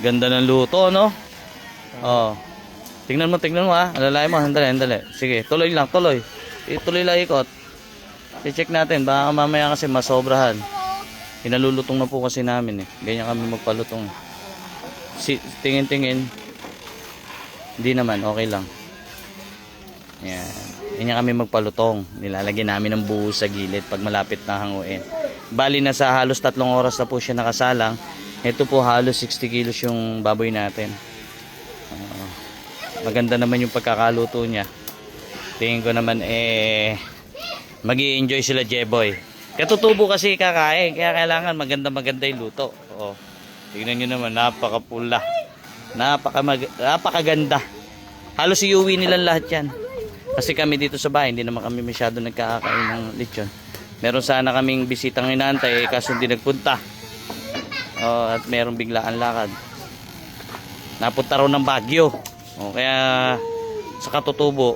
Ganda ng luto, no? Oh. Tingnan mo ha. Alalayan mo, handali. Sige, tuloy lang, tuloy. Ituloy lang ikot. I-check natin, baka mamaya kasi masobrahan. Pinalulutong na po kasi namin eh. Ganyan kami magpalutong. Tingin-tingin. Hindi naman, okay lang. Yan. Ganyan kami magpalutong. Nilalagyan namin ng buhos sa gilid pag malapit na hanguin. Bali na sa halos 3 oras na po siya nakasalang. Ito po halos 60 kilos yung baboy natin. Maganda naman yung pagkakaluto niya. Tingin ko naman magi-enjoy sila Jeboy. Katutubo kasi kakain, kaya kailangan maganda yung luto. Oo. Tingnan niyo naman, napakapula. Napakaganda. Halos iuwi nila lahat 'yan. Kasi kami dito sa bahay, hindi naman kami masyado nagkakain ng lechon. Meron sana kaming bisitang inaantay, kaso hindi nagpunta. At meron biglaan lakad. Napunta raw ng Baguio. Kaya sa katutubo,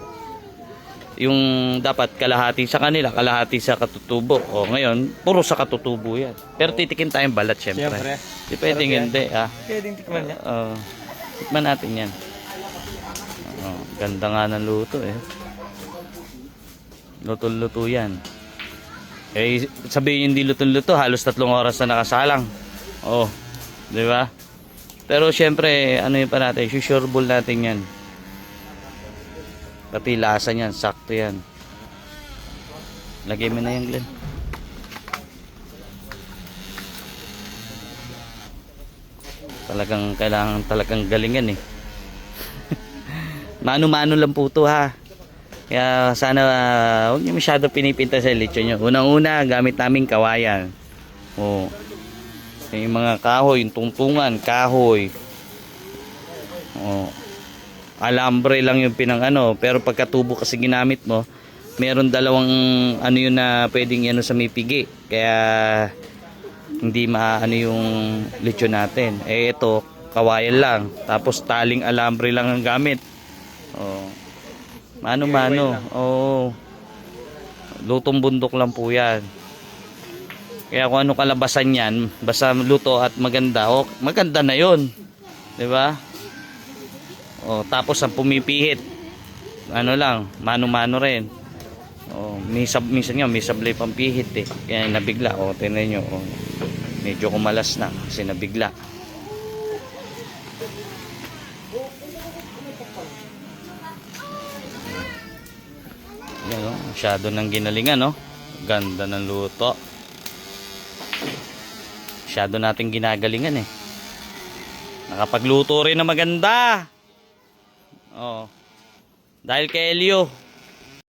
yung dapat kalahati sa kanila, kalahati sa katutubo. Ngayon, puro sa katutubo yan. Pero titikin tayong balat, syempre. Di pwedeng hindi, Pwedeng tikman niya. Tikman natin yan. Ganda nga ng luto eh. Luto-luto yan. Sabihin hindi luto-luto, halos 3 oras na nakasalang. Di ba? Pero syempre, ano yun pa natin, susureball natin yan. Pati lasa niyan, sakto yan. Lagay mo na yan, Glenn. Talagang galingan eh. Mano-mano lang po ito ha. Kaya sana huwag niyo masyado pinipinta sa lechon nyo. Unang-una, gamit namin kawayan. Yung mga kahoy, yung tungtungan, kahoy. Alambre lang yung pero pagkatubo kasi ginamit mo, meron dalawang yun na pwedeng sa may pigi. Kaya hindi maano yung lechon natin. Ito, kawayan lang. Tapos taling alambre lang ang gamit. Mano-mano. Lutong bundok lang po yan. Kaya kung ano kalabasan yan, basta luto at maganda, maganda na yun. Diba? Tapos ang pumipihit, lang, mano-mano rin. Minsan nga, may sablay pang pihit eh. Kaya nabigla. Tingnan nyo. Medyo kumalas na kasi nabigla. Yan, masyado ng ginalingan, Ganda ng luto. Masyado natin ginagalingan eh. Nakapagluto rin na maganda. Dahil kay Elio.